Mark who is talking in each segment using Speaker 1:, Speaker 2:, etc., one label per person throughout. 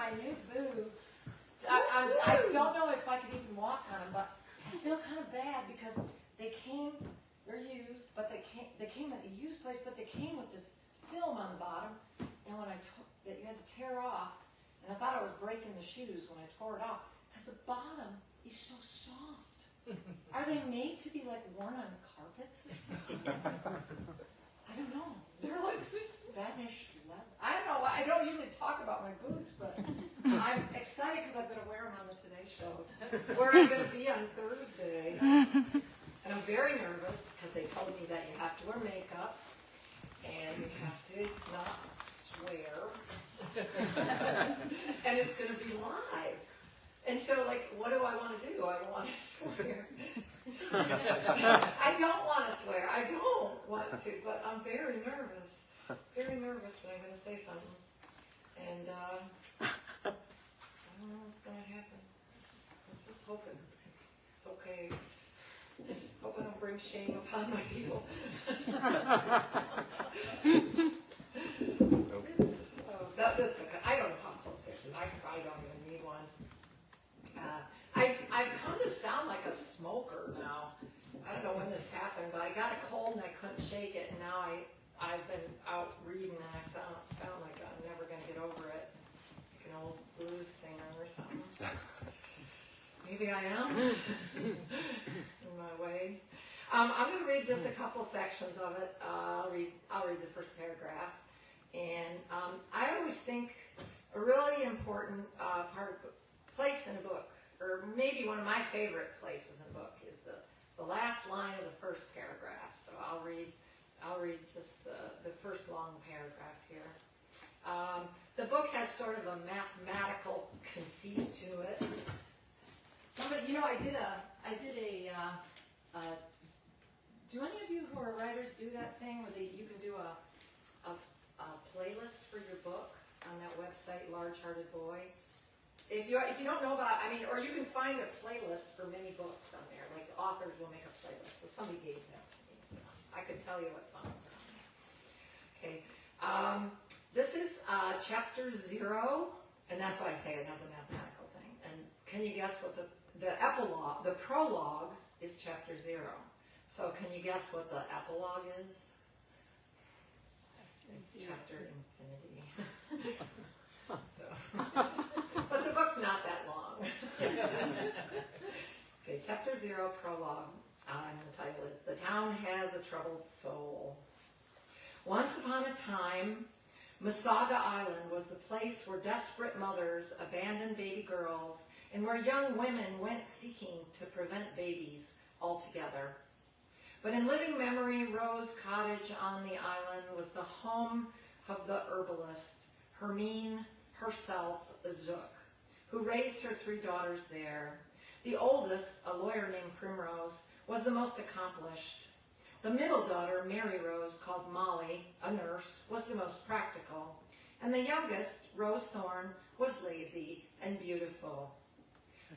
Speaker 1: my new boots. I don't know if I could even walk on them, but I feel kind of bad because they're used, but they came at a used place, but they came with this film on the bottom, and when that you had to tear off, and I thought I was breaking the shoes when I tore it off, because the bottom is so soft. Are they made to be like worn on carpets or something? I don't know. They're like Spanish leather. I don't know. I don't usually talk about my boots, but I'm excited because I'm going to wear them on the Today Show, where I'm going to be on Thursday. And I'm very nervous because they told me that you have to wear makeup and you have to not swear. And it's going to be live. And so, like, what do I want to do? I don't want to swear. I don't want to swear. I don't want to, but I'm very nervous. Very nervous that I'm going to say something. And I don't know what's going to happen. Let's just hope it's okay. Hope I don't bring shame upon my people. That's okay. I don't know how close I have to. I probably don't even need one. I've come to sound like a smoker now. I don't know when this happened, but I got a cold and I couldn't shake it, and now I've been out reading and I sound like I'm never going to get over it. Like an old blues singer or something. Maybe I am in my way. I'm going to read just a couple sections of it. I'll read the first paragraph. And I always think a really important place in a book, or maybe one of my favorite places in a book, is the last line of the first paragraph. So I'll read just the first long paragraph here. The book has sort of a mathematical conceit to it. Somebody, I did a. Do any of you who are writers do that thing where you can do a playlist for your book on that website, Large Hearted Boy? If you don't know about, or you can find a playlist for many books on there. Like the authors will make a playlist. So somebody gave that to me, so I could tell you what songs are on there. Okay, this is chapter 0, and that's why I say it has a mathematical thing. And can you guess what the epilogue, the prologue is chapter 0. So can you guess what the epilogue is? It's chapter infinity. But the book's not that long. Okay, chapter 0, prologue. And the title is The Town Has a Troubled Soul. Once upon a time, Massasauga Island was the place where desperate mothers abandoned baby girls and where young women went seeking to prevent babies altogether. But in living memory, Rose Cottage on the island was the home of the herbalist, Hermine herself, Zook, who raised her 3 daughters there. The oldest, a lawyer named Primrose, was the most accomplished. The middle daughter, Mary Rose, called Molly, a nurse, was the most practical. And the youngest, Rose Thorn, was lazy and beautiful.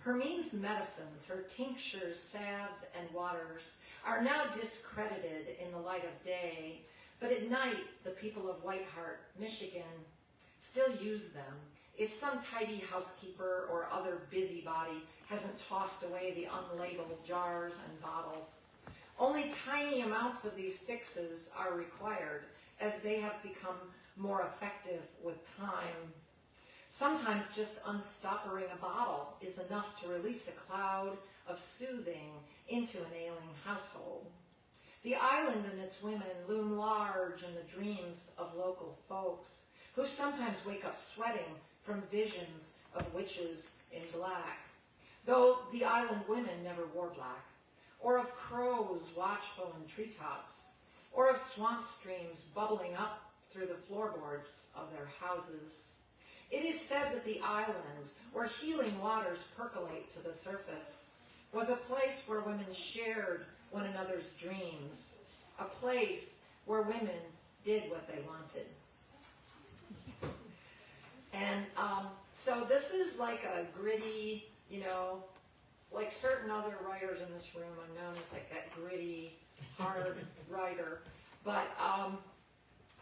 Speaker 1: Hermine's medicines, her tinctures, salves, and waters, are now discredited in the light of day, but at night the people of Whiteheart, Michigan, still use them if some tidy housekeeper or other busybody hasn't tossed away the unlabeled jars and bottles. Only tiny amounts of these fixes are required, as they have become more effective with time. Sometimes just unstoppering a bottle is enough to release a cloud of soothing into an ailing household. The island and its women loom large in the dreams of local folks, who sometimes wake up sweating from visions of witches in black, though the island women never wore black, or of crows watchful in treetops, or of swamp streams bubbling up through the floorboards of their houses. It is said that the island, where healing waters percolate to the surface, was a place where women shared one another's dreams, a place where women did what they wanted. And so this is like a gritty, like certain other writers in this room are known as like that gritty, hard writer, but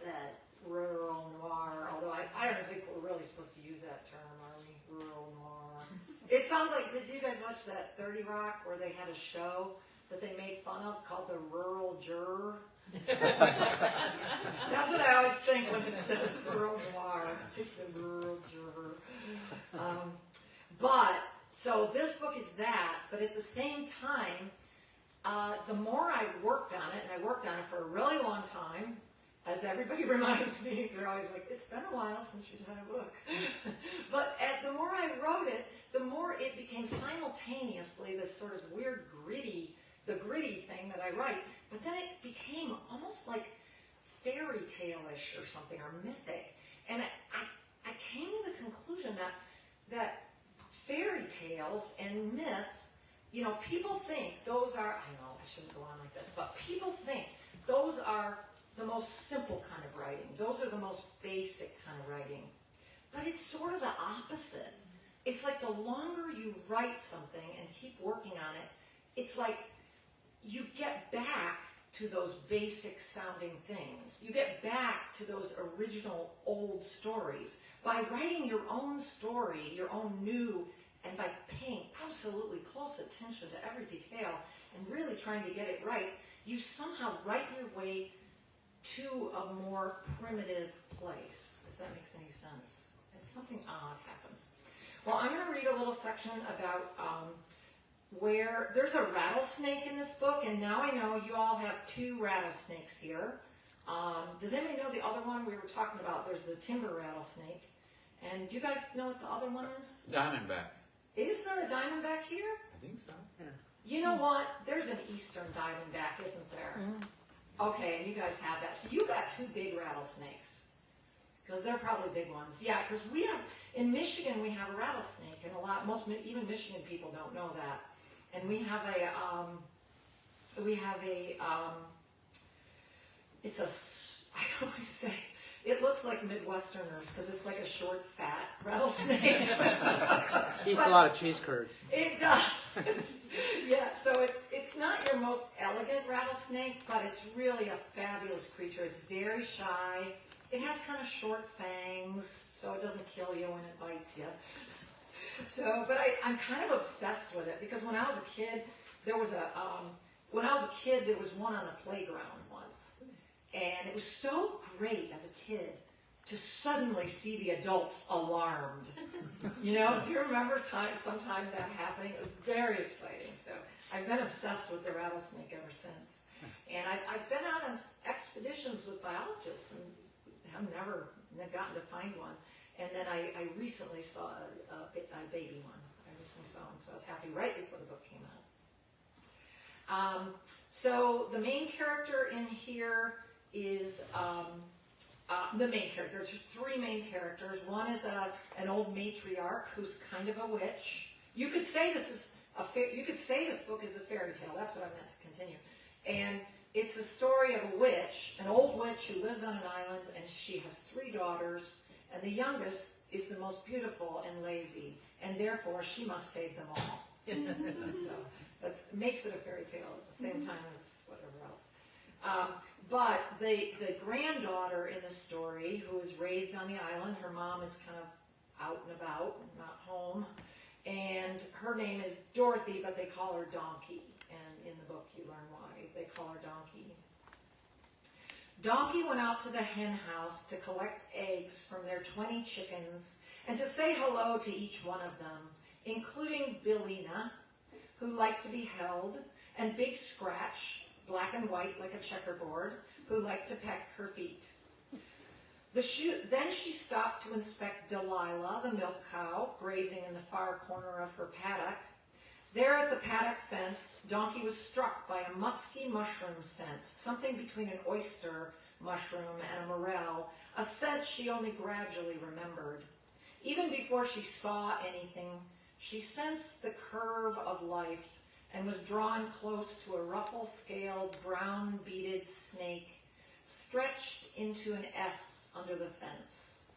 Speaker 1: that rural noir, although I don't think we're really really supposed to use that term, are we? Rural noir. It sounds like, did you guys watch that 30 Rock where they had a show that they made fun of called the Rural Juror? That's what I always think when it says rural noir, the rural juror. But, so this book is that, but at the same time, the more I worked on it, and I worked on it for a really long time, as everybody reminds me, they're always like, it's been a while since she's had a book. But the more I wrote it, the more it became simultaneously this sort of weird the gritty thing that I write, but then it became almost like fairy tale-ish or something, or mythic. And I came to the conclusion that fairy tales and myths, you know, people think those are, I know I shouldn't go on like this, but people think those are the most simple kind of writing. Those are the most basic kind of writing. But it's sort of the opposite. It's like the longer you write something and keep working on it, it's like you get back to those basic sounding things. You get back to those original old stories. By writing your own story, your own new, and by paying absolutely close attention to every detail and really trying to get it right, you somehow write your way to a more primitive place, if that makes any sense. And something odd happens. Well, I'm going to read a little section about where there's a rattlesnake in this book, and now I know you all have 2 rattlesnakes here. Does anybody know the other one we were talking about? There's the timber rattlesnake. And do you guys know what the other one is?
Speaker 2: Diamondback.
Speaker 1: Is there a diamondback here?
Speaker 2: I think so. Yeah.
Speaker 1: You know what? There's an eastern diamondback, isn't there? Okay, and you guys have that. So you got 2 big rattlesnakes. Because they're probably big ones. Yeah, because we have, in Michigan, we have a rattlesnake. And even Michigan people don't know that. And we have it's a, I always say, it looks like Midwesterners because it's like a short, fat rattlesnake.
Speaker 3: Eats a lot of cheese curds.
Speaker 1: It does. Yeah, so it's not your most elegant rattlesnake, but it's really a fabulous creature. It's very shy. It has kind of short fangs, so it doesn't kill you when it bites you. So, but I'm kind of obsessed with it because when I was a kid, there was one on the playground once. And it was so great as a kid to suddenly see the adults alarmed. You know, do you remember sometime that happening? It was very exciting. So I've been obsessed with the rattlesnake ever since. And I've been out on expeditions with biologists and have never gotten to find one. And then I recently saw a baby one. I recently saw one, so I was happy right before the book came out. So the main character in here is the main character. There's 3 main characters. One is an old matriarch who's kind of a witch. You could say this book is a fairy tale. That's what I meant to continue. And it's a story of a witch, an old witch who lives on an island, and she has 3 daughters. And the youngest is the most beautiful and lazy, and therefore she must save them all. So that makes it a fairy tale at the same time as whatever else. But the granddaughter in the story, who is raised on the island, her mom is kind of out and about, not home, and her name is Dorothy, but they call her Donkey. And in the book you learn why they call her Donkey. Donkey went out to the hen house to collect eggs from their 20 chickens and to say hello to each one of them, including Billina, who liked to be held, and Big Scratch, black and white like a checkerboard, who liked to peck her feet. Then she stopped to inspect Delilah, the milk cow, grazing in the far corner of her paddock. There at the paddock fence, Donkey was struck by a musky mushroom scent, something between an oyster mushroom and a morel, a scent she only gradually remembered. Even before she saw anything, she sensed the curve of life and was drawn close to a ruffle-scaled, brown-beaded snake stretched into an S under the fence.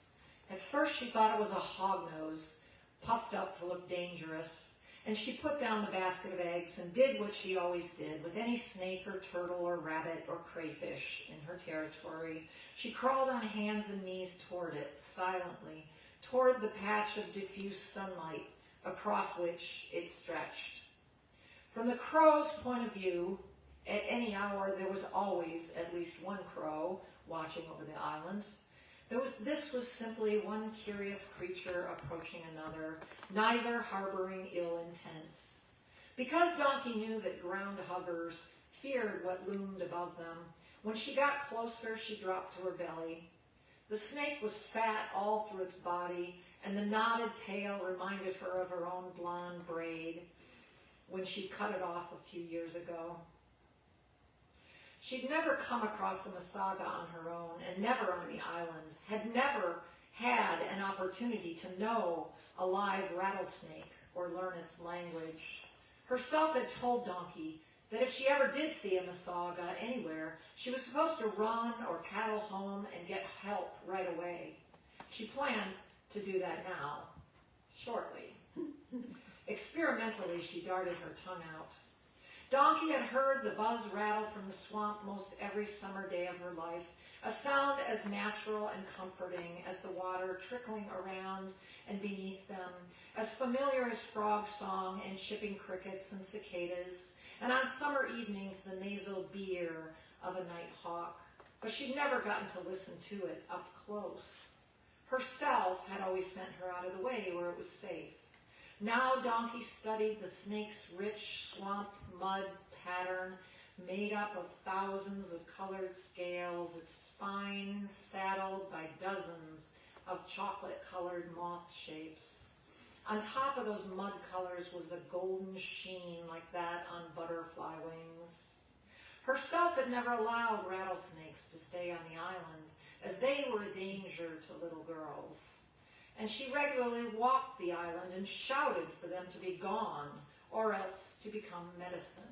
Speaker 1: At first she thought it was a hognose, puffed up to look dangerous, and she put down the basket of eggs and did what she always did with any snake or turtle or rabbit or crayfish in her territory. She crawled on hands and knees toward it, silently, toward the patch of diffuse sunlight across which it stretched. From the crow's point of view, at any hour there was always at least one crow watching over the island. This was simply one curious creature approaching another, neither harboring ill intent. Because Donkey knew that ground huggers feared what loomed above them, when she got closer, she dropped to her belly. The snake was fat all through its body, and the knotted tail reminded her of her own blonde braid when she cut it off a few years ago. She'd never come across a Massauga on her own, and never on the island, had never had an opportunity to know a live rattlesnake or learn its language. Herself had told Donkey that if she ever did see a Massauga anywhere, she was supposed to run or paddle home and get help right away. She planned to do that now, shortly. Experimentally, she darted her tongue out. Donkey had heard the buzz rattle from the swamp most every summer day of her life, a sound as natural and comforting as the water trickling around and beneath them, as familiar as frog song and chipping crickets and cicadas, and on summer evenings the nasal beer of a night hawk. But she'd never gotten to listen to it up close. Herself had always sent her out of the way where it was safe. Now Donkey studied the snake's rich swamp mud pattern, made up of thousands of colored scales, its spine saddled by dozens of chocolate-colored moth shapes. On top of those mud colors was a golden sheen like that on butterfly wings. Herself had never allowed rattlesnakes to stay on the island, as they were a danger to little girls. And she regularly walked the island and shouted for them to be gone, or else to become medicine.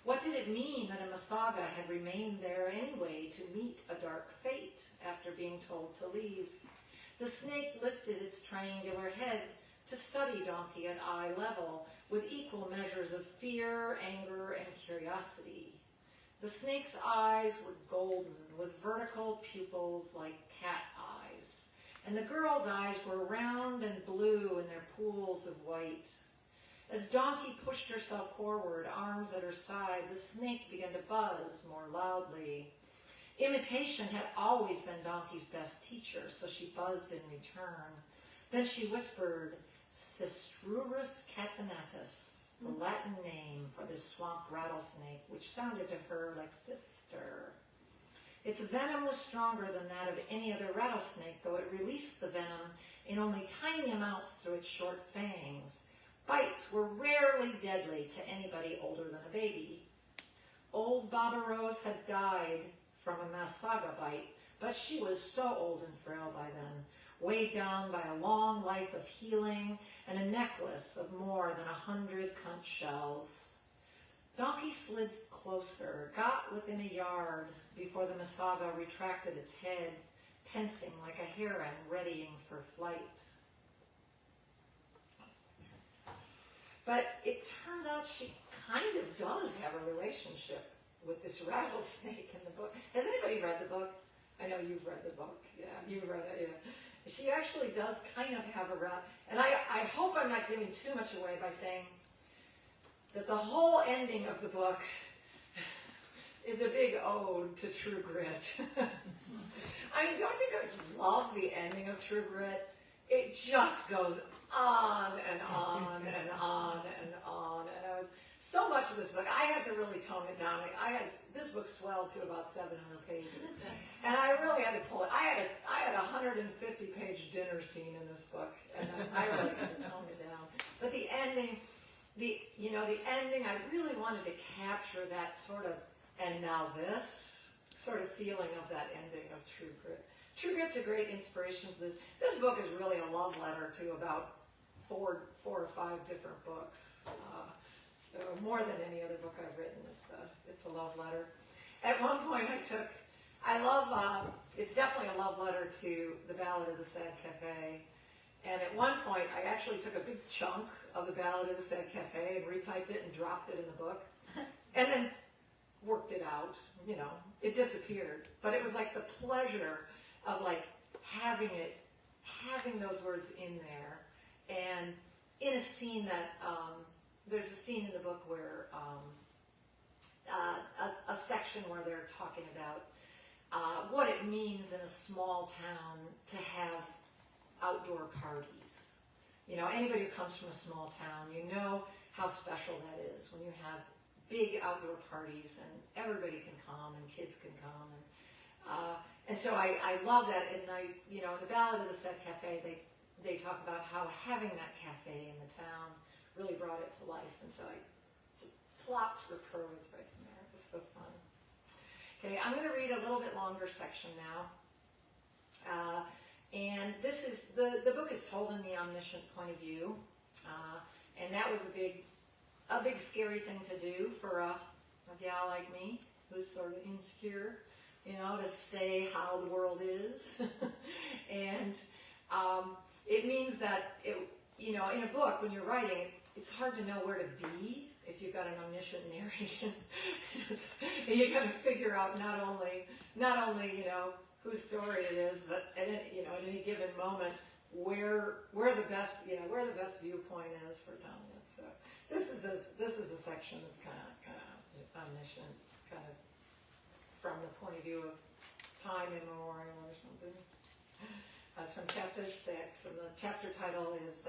Speaker 1: What did it mean that a Massauga had remained there anyway to meet a dark fate after being told to leave? The snake lifted its triangular head to study Donkey at eye level, with equal measures of fear, anger, and curiosity. The snake's eyes were golden, with vertical pupils like cat eyes, and the girl's eyes were round and blue in their pools of white. As Donkey pushed herself forward, arms at her side, the snake began to buzz more loudly. Imitation had always been Donkey's best teacher, so she buzzed in return. Then she whispered, Cistrurus catanatus, the Latin name for this swamp rattlesnake, which sounded to her like sister. Its venom was stronger than that of any other rattlesnake, though it released the venom in only tiny amounts through its short fangs. Bites were rarely deadly to anybody older than a baby. Old Baba Rose had died from a Massauga bite, but she was so old and frail by then, weighed down by a long life of healing and a necklace of more than 100 conch shells. Donkey slid closer, got within a yard before the Massauga retracted its head, tensing like a heron readying for flight. But it turns out she kind of does have a relationship with this rattlesnake in the book. Has anybody read the book? I know you've read the book. Yeah, you've read it, yeah. She actually does kind of have a and I hope I'm not giving too much away by saying that the whole ending of the book is a big ode to True Grit. I mean, don't you guys love the ending of True Grit? It just goes on and on and on and on. And I was so much of this book, I had to really tone it down. This book swelled to about 700 pages, and I really had to pull it. I had a 150-page dinner scene in this book, and I really had to tone it down. But the ending, I really wanted to capture that sort of, and now this sort of feeling of that ending of True Grit. True Grit's a great inspiration for this. This book is really a love letter to about four or five different books. So more than any other book I've written, it's a love letter. At one point it's definitely a love letter to the Ballad of the Sad Cafe. And at one point, I actually took a big chunk of the Ballad of the Sad Cafe and retyped it and dropped it in the book. And then worked it out, it disappeared. But it was like the pleasure of like having having those words in there, and in a scene that, there's a scene in the book where a section where they're talking about what it means in a small town to have outdoor parties. You know, anybody who comes from a small town, you know how special that is when you have big outdoor parties and everybody can come and kids can come. And so I love that. And you know, the Ballad of the Set Cafe, they talk about how having that cafe in the town really brought it to life. And so I just plopped Reprose right in there. It was so fun. Okay, I'm going to read a little bit longer section now. And this is, the book is told in the omniscient point of view. And that was a big scary thing to do for a gal like me, who's sort of insecure, you know, to say how the world is. And it means that, you know, in a book, when you're writing, it's hard to know where to be if you've got an omniscient narration. You got to figure out not only you know, whose story it is, but at any given moment where the best viewpoint is for telling it. So this is a section that's kind of omniscient, kind of from the point of view of time immemorial or something. That's from chapter 6, and the chapter title is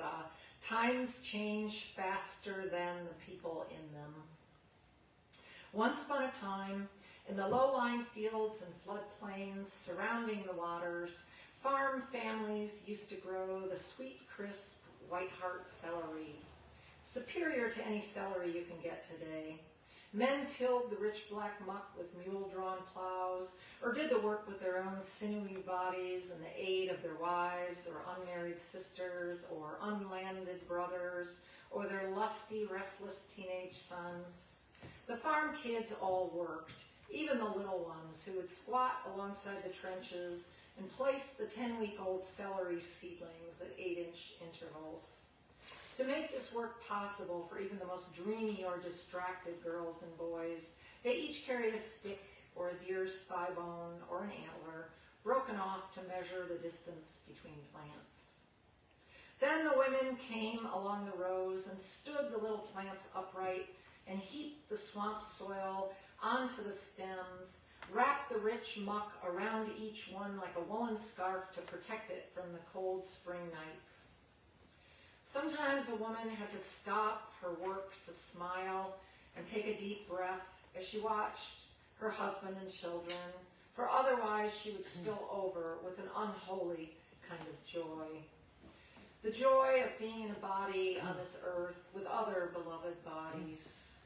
Speaker 1: Times Change Faster Than the People in Them. Once upon a time, in the low-lying fields and floodplains surrounding the waters, farm families used to grow the sweet, crisp Whiteheart celery, superior to any celery you can get today. Men tilled the rich black muck with mule-drawn plows, or did the work with their own sinewy bodies and the aid of their wives or unmarried sisters or unlanded brothers or their lusty, restless teenage sons. The farm kids all worked, even the little ones who would squat alongside the trenches and place the 10-week-old celery seedlings at 8-inch intervals. To make this work possible for even the most dreamy or distracted girls and boys, they each carried a stick or a deer's thigh bone or an antler, broken off to measure the distance between plants. Then the women came along the rows and stood the little plants upright and heaped the swamp soil onto the stems, wrapped the rich muck around each one like a woolen scarf to protect it from the cold spring nights. Sometimes a woman had to stop her work to smile and take a deep breath as she watched her husband and children, for otherwise she would spill over with an unholy kind of joy. The joy of being in a body on this earth with other beloved bodies.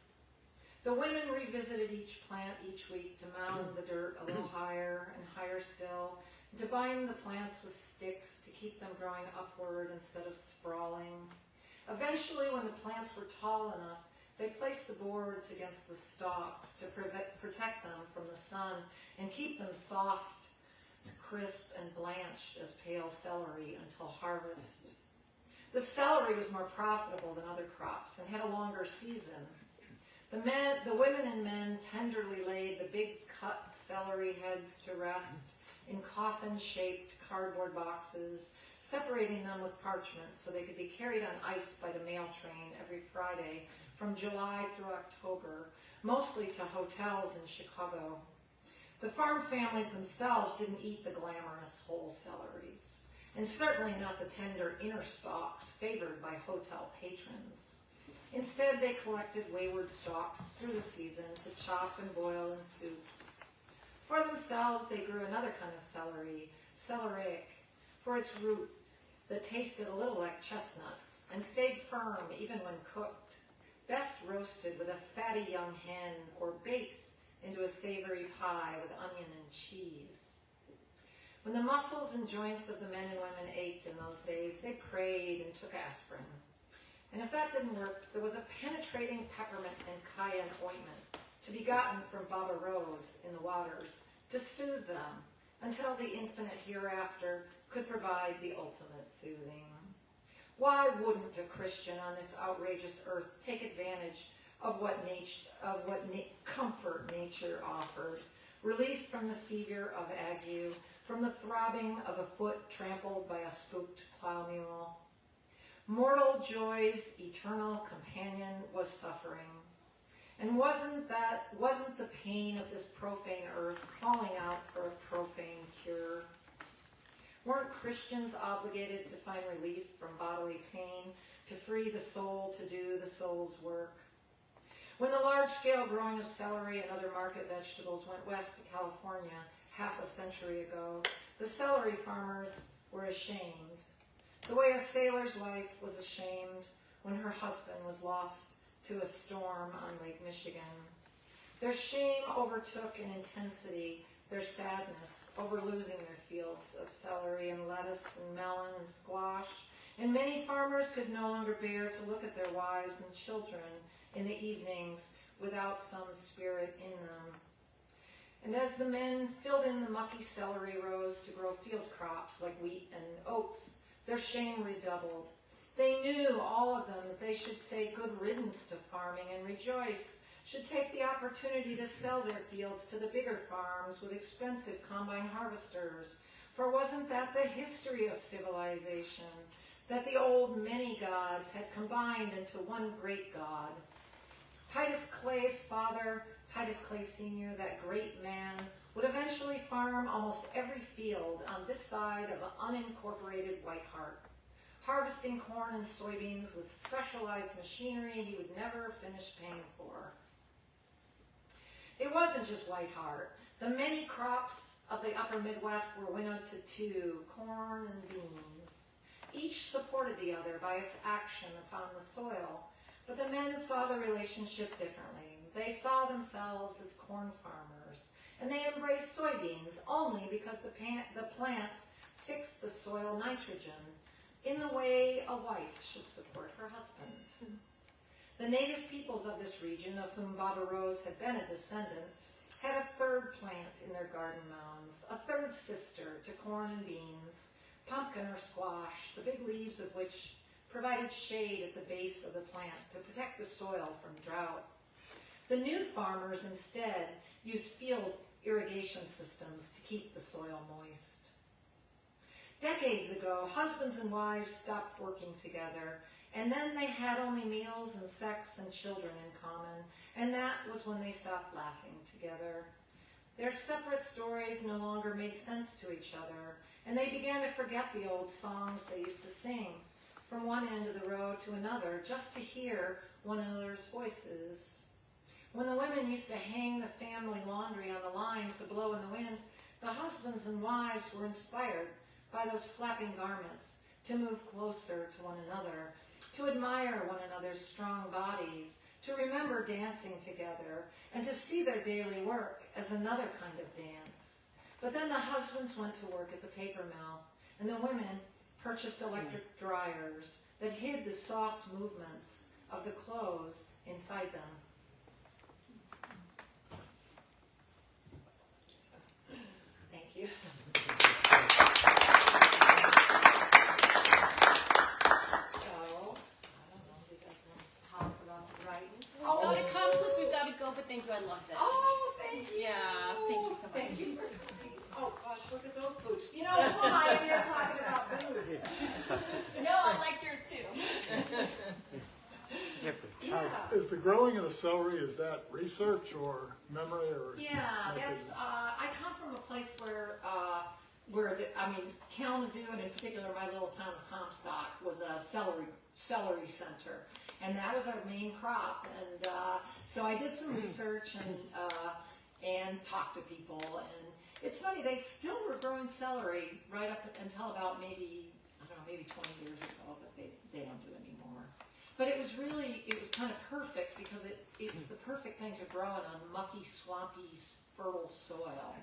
Speaker 1: The women revisited each plant each week to mound the dirt a little higher and higher still, and to bind the plants with sticks to keep them growing upward instead of sprawling. Eventually, when the plants were tall enough, they placed the boards against the stalks to protect them from the sun and keep them soft, crisp, and blanched as pale celery until harvest. The celery was more profitable than other crops and had a longer season. The women and men tenderly laid the big cut celery heads to rest in coffin-shaped cardboard boxes, separating them with parchment so they could be carried on ice by the mail train every Friday from July through October, mostly to hotels in Chicago. The farm families themselves didn't eat the glamorous whole celeries, and certainly not the tender inner stalks favored by hotel patrons. Instead, they collected wayward stalks through the season to chop and boil in soups. For themselves, they grew another kind of celery, celeriac, for its root that tasted a little like chestnuts and stayed firm even when cooked, best roasted with a fatty young hen or baked into a savory pie with onion and cheese. When the muscles and joints of the men and women ached in those days, they prayed and took aspirin. And if that didn't work, there was a penetrating peppermint and cayenne ointment to be gotten from Baba Rose in the waters to soothe them until the infinite hereafter could provide the ultimate soothing. Why wouldn't a Christian on this outrageous earth take advantage of what comfort nature offered, relief from the fever of ague, from the throbbing of a foot trampled by a spooked plow mule. Mortal joy's eternal companion was suffering. And wasn't the pain of this profane earth calling out for a profane cure? Weren't Christians obligated to find relief from bodily pain, to free the soul to do the soul's work? When the large-scale growing of celery and other market vegetables went west to California half a century ago, the celery farmers were ashamed, the way a sailor's wife was ashamed when her husband was lost to a storm on Lake Michigan. Their shame overtook in intensity their sadness over losing their fields of celery and lettuce and melon and squash, and many farmers could no longer bear to look at their wives and children in the evenings without some spirit in them. And as the men filled in the mucky celery rows to grow field crops like wheat and oats, their shame redoubled. They knew, all of them, that they should say good riddance to farming and rejoice, should take the opportunity to sell their fields to the bigger farms with expensive combine harvesters. For wasn't that the history of civilization, that the old many gods had combined into one great god? Titus Clay's father, Titus Clay Sr., that great man, would eventually farm almost every field on this side of unincorporated Whiteheart, harvesting corn and soybeans with specialized machinery he would never finish paying for. It wasn't just Whiteheart. The many crops of the upper Midwest were winnowed to two, corn and beans. Each supported the other by its action upon the soil, but the men saw the relationship differently. They saw themselves as corn farmers, and they embraced soybeans only because the plants fixed the soil nitrogen in the way a wife should support her husband. The native peoples of this region, of whom Baba Rose had been a descendant, had a third plant in their garden mounds, a third sister to corn and beans, pumpkin or squash, the big leaves of which provided shade at the base of the plant to protect the soil from drought. The new farmers instead used field irrigation systems to keep the soil moist. Decades ago, husbands and wives stopped working together, and then they had only meals and sex and children in common, and that was when they stopped laughing together. Their separate stories no longer made sense to each other, and they began to forget the old songs they used to sing from one end of the road to another just to hear one another's voices. When the women used to hang the family laundry on the line to blow in the wind, the husbands and wives were inspired by those flapping garments to move closer to one another, to admire one another's strong bodies, to remember dancing together, and to see their daily work as another kind of dance. But then the husbands went to work at the paper mill, and the women purchased electric dryers that hid the soft movements of the clothes inside them. So, thank you.
Speaker 2: Got a conflict, we've got to go, but thank you, I loved it.
Speaker 1: Oh, thank you.
Speaker 2: Yeah, thank you so much.
Speaker 1: Thank you for coming. Oh gosh, look at those boots. You know, who am I in here talking about boots?
Speaker 2: No, I like yours too.
Speaker 1: Yeah.
Speaker 4: Is the growing of the celery, is that research or memory or?
Speaker 1: Yeah, that's, I come from a place where Kalamazoo, and in particular my little town of Comstock, was a celery center. And that was our main crop, and so I did some research and talked to people, and it's funny, they still were growing celery right up until about maybe 20 years ago, but they don't do it anymore. But it was kind of perfect because it's the perfect thing to grow in a mucky, swampy, fertile soil,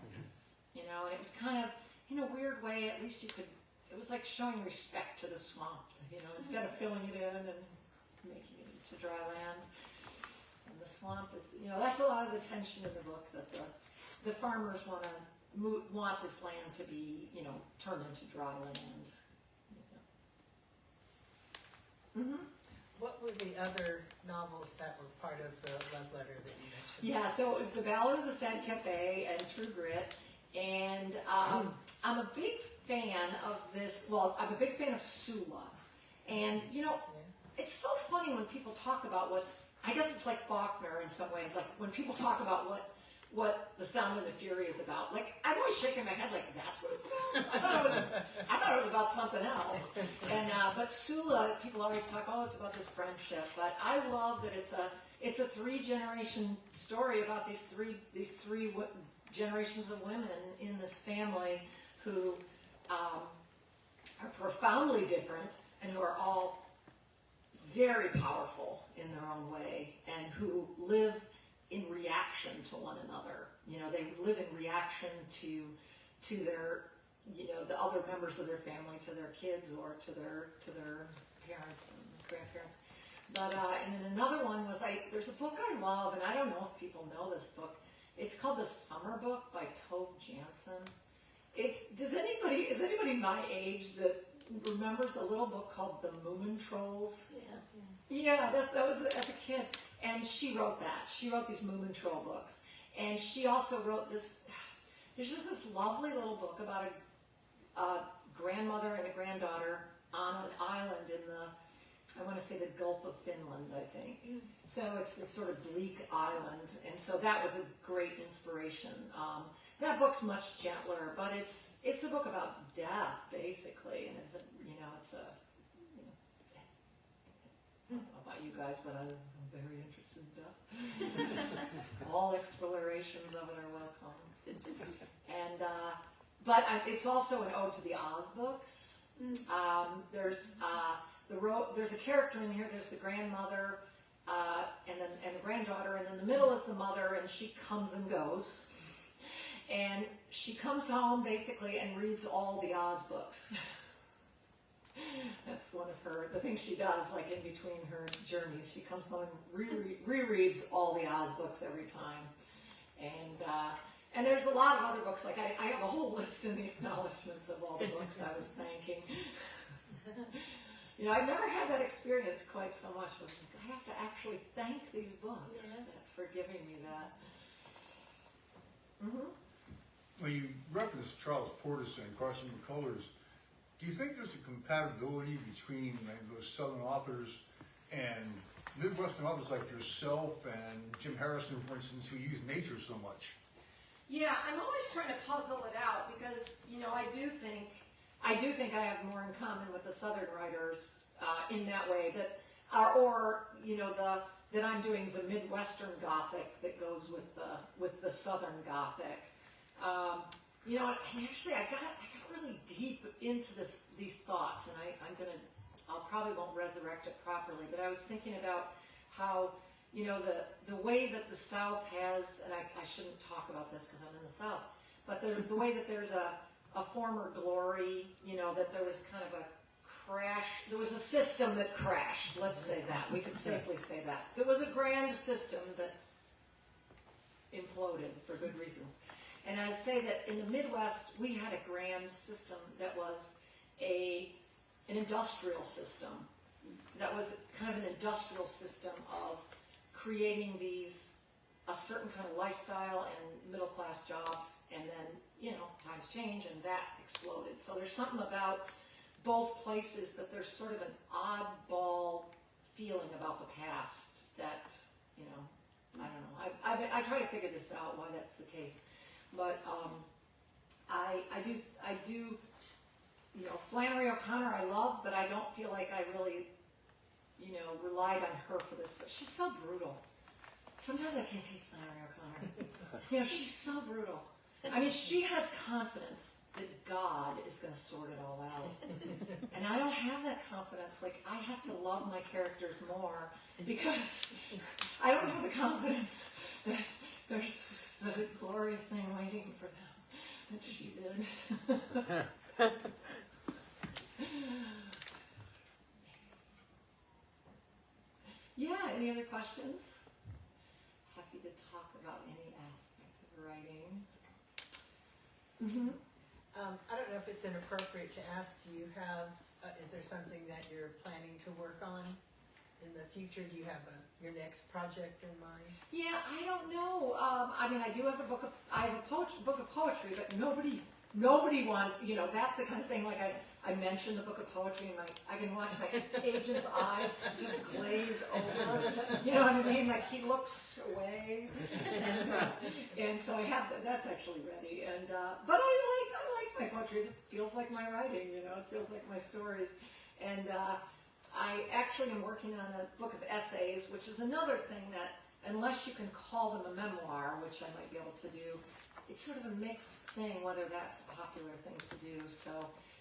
Speaker 1: you know, and it was kind of, in a weird way, at least it was like showing respect to the swamp, you know, instead of filling it in and making it into dry land. And the swamp is, you know, that's a lot of the tension in the book, that the farmers want this land to be, you know, turned into dry land. You know. Mm-hmm.
Speaker 5: What were the other novels novels that were part of the love letter that you mentioned.
Speaker 1: Yeah, so it was The Ballad of the Sad Cafe and True Grit. And I'm a big fan of this, well, I'm a big fan of Sula. And, you know, it's so funny when people talk about I guess it's like Faulkner in some ways, like when people talk about what The Sound and the Fury is about. Like, I'm always shaking my head like, that's what it's about? I thought it was about something else. And, but Sula, people always talk, oh, it's about this friendship. But I love that it's a 3-generation story about these three generations of women in this family who are profoundly different and who are all very powerful in their own way and who live in reaction to one another. You know, they live in reaction to their, you know, the other members of their family, to their kids or to their parents and grandparents. But and then another one was there's a book I love, and I don't know if people know this book. It's called The Summer Book by Tove Jansson. Is anybody my age that remembers a little book called The Moomin Trolls? Yeah, that was as a kid. And she wrote that. She wrote these Moomin Troll books. And she also wrote this, there's just this lovely little book about a grandmother and a granddaughter on an island in I want to say the Gulf of Finland, I think. So it's this sort of bleak island. And so that was a great inspiration. That book's much gentler, but it's a book about death, basically. And it's I don't know about you guys, but I'm very interested in death. All explorations of it are welcome. And but it's also an ode to the Oz books. There's a character in here. There's the grandmother, and the granddaughter, and in the middle is the mother, and she comes and goes. And she comes home basically and reads all the Oz books. That's one of the things she does, like in between her journeys. She comes home and rereads all the Oz books every time. And there's a lot of other books. Like I have a whole list in the acknowledgments of all the books I was thanking. You know, I've never had that experience quite so much. I was like, I have to actually thank these books for giving me that. Mm-hmm.
Speaker 6: Well, you referenced Charles Portis and Carson McCullers. Do you think there's a compatibility between those Southern authors and Midwestern authors like yourself and Jim Harrison, for instance, who use nature so much?
Speaker 1: Yeah, I'm always trying to puzzle it out because, you know, I do think I have more in common with the Southern writers in that way that I'm doing the Midwestern Gothic that goes with the Southern Gothic. You know, and actually I got really deep into these thoughts, and I probably won't resurrect it properly, but I was thinking about how, you know, the way that the South has, and I shouldn't talk about this because I'm in the South, but the way that there's a former glory, you know, that there was kind of a crash, there was a system that crashed, let's say that, we could safely say that. There was a grand system that imploded for good reasons. And I say that in the Midwest, we had a grand system that was an industrial system. That was kind of an industrial system of creating a certain kind of lifestyle and middle-class jobs, and then, you know, times change and that exploded. So there's something about both places that there's sort of an oddball feeling about the past that, you know, I don't know. I try to figure this out, why that's the case. But I do, you know, Flannery O'Connor I love, but I don't feel like I really, you know, relied on her for this. But she's so brutal. Sometimes I can't take Flannery O'Connor. You know, she's so brutal. I mean, she has confidence that God is going to sort it all out. And I don't have that confidence. Like, I have to love my characters more because I don't have the confidence that there's the glorious thing waiting for them that she did. Yeah, any other questions? Happy to talk about any aspect of writing. Mm-hmm.
Speaker 5: I don't know if it's inappropriate to ask, do you have, is there something that you're planning to work on in the future? Do you have your next project in mind?
Speaker 1: Yeah, I don't know. I mean, I do have book of poetry, but nobody wants, that's the kind of thing, like I mentioned the book of poetry and I can watch my agent's eyes just glaze over, you know what I mean? Like he looks away, and so I have, that's actually ready, and, but I like my poetry. It feels like my writing, it feels like my stories, and, I actually am working on a book of essays, which is another thing that, unless you can call them a memoir, which I might be able to do, it's sort of a mixed thing, whether that's a popular thing to do. So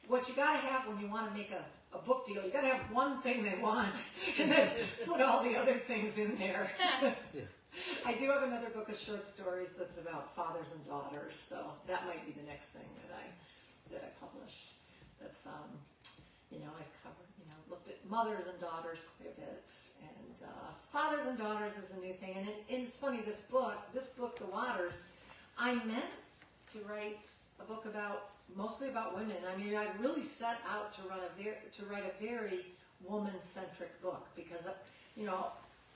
Speaker 1: what you got to have when you want to make a book deal, you got to have one thing they want, and then put all the other things in there. I do have another book of short stories that's about fathers and daughters, so that might be the next thing that I publish. That's I've covered, looked at mothers and daughters quite a bit, and fathers and daughters is a new thing. And it's funny, this book, The Waters, I meant to write a book mostly about women. I mean, I really set out to write a very woman-centric book because,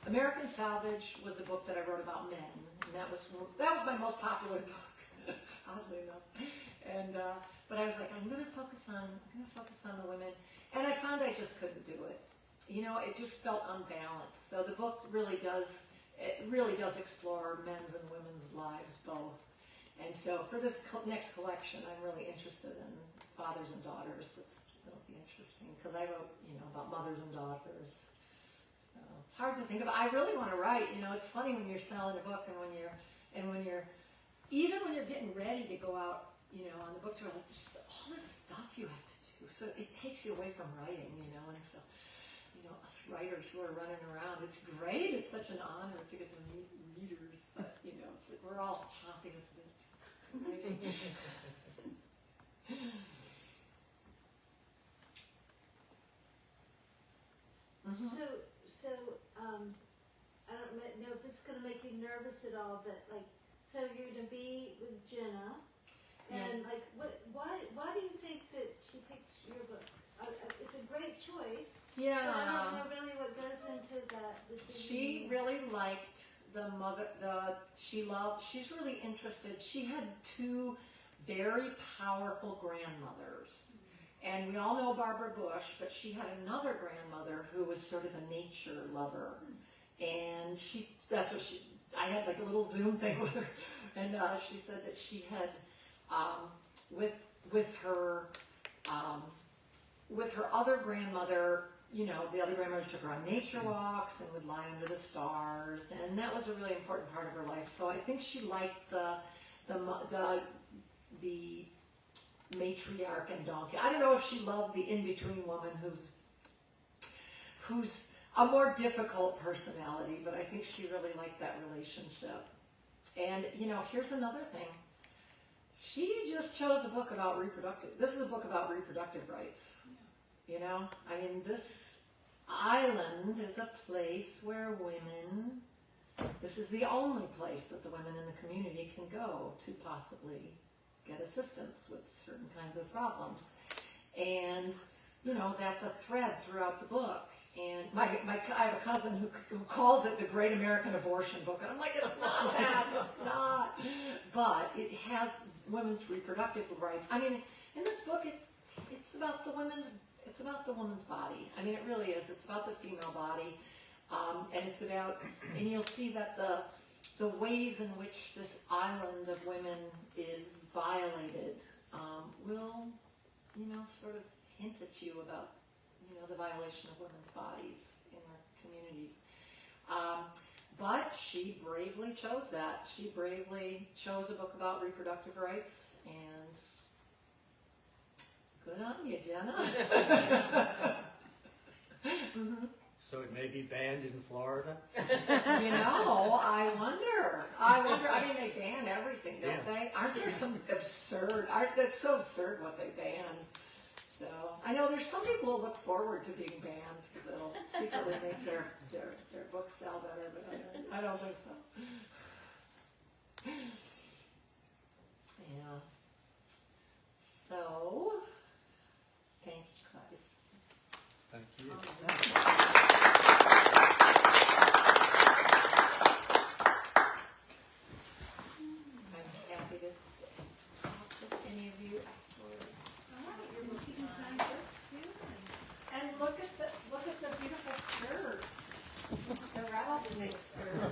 Speaker 1: American Salvage was a book that I wrote about men, and that was my most popular book, oddly enough. And but I was like, I'm going to focus on the women, and I found I just couldn't do it. It just felt unbalanced. So the book really does explore men's and women's lives both. And so for this next collection, I'm really interested in fathers and daughters. That'll be interesting because I wrote, about mothers and daughters. So it's hard to think about. I really want to write. It's funny when you're selling a book and when you're getting ready to go out, on the book tour, like, there's just all this stuff you have to do. So it takes you away from writing, and so, us writers who are running around, it's great. It's such an honor to get to meet readers, but, it's like we're all chomping at the bit to writing.
Speaker 7: So, I don't know if this is going to make you nervous at all, but so you're going to be with Jenna, and why do you think that she picked your book? It's a great choice.
Speaker 1: Yeah.
Speaker 7: But I don't know really what goes into that decision.
Speaker 1: She really liked the mother. She's really interested. She had two very powerful grandmothers. And we all know Barbara Bush, but she had another grandmother who was sort of a nature lover. And I had like a little Zoom thing with her. And she said that she had, with her other grandmother, the other grandmother took her on nature walks and would lie under the stars. And that was a really important part of her life. So I think she liked the matriarch and donkey. I don't know if she loved the in-between woman who's a more difficult personality, but I think she really liked that relationship. And, here's another thing. She just chose a book about this is a book about reproductive rights. I mean, this island is a place where this is the only place that the women in the community can go to possibly get assistance with certain kinds of problems. And, that's a thread throughout the book. And I have a cousin who calls it the Great American Abortion Book. And I'm like, it's not that, it's not. But it has women's reproductive rights. I mean, in this book, it's about the woman's body. I mean, it really is. It's about the female body. And you'll see that the ways in which this island of women is violated will, sort of hint at you about, the violation of women's bodies in our communities. But she bravely chose that. She bravely chose a book about reproductive rights, and good on you, Jenna. Mm-hmm.
Speaker 3: So it may be banned in Florida?
Speaker 1: I wonder. I mean, they ban everything, don't they? Aren't there some that's so absurd what they ban. So, I know there's some people who look forward to being banned because it'll secretly make their books sell better, but I don't think so. Yeah. So, thank you guys.
Speaker 3: Thank you.
Speaker 1: snakes are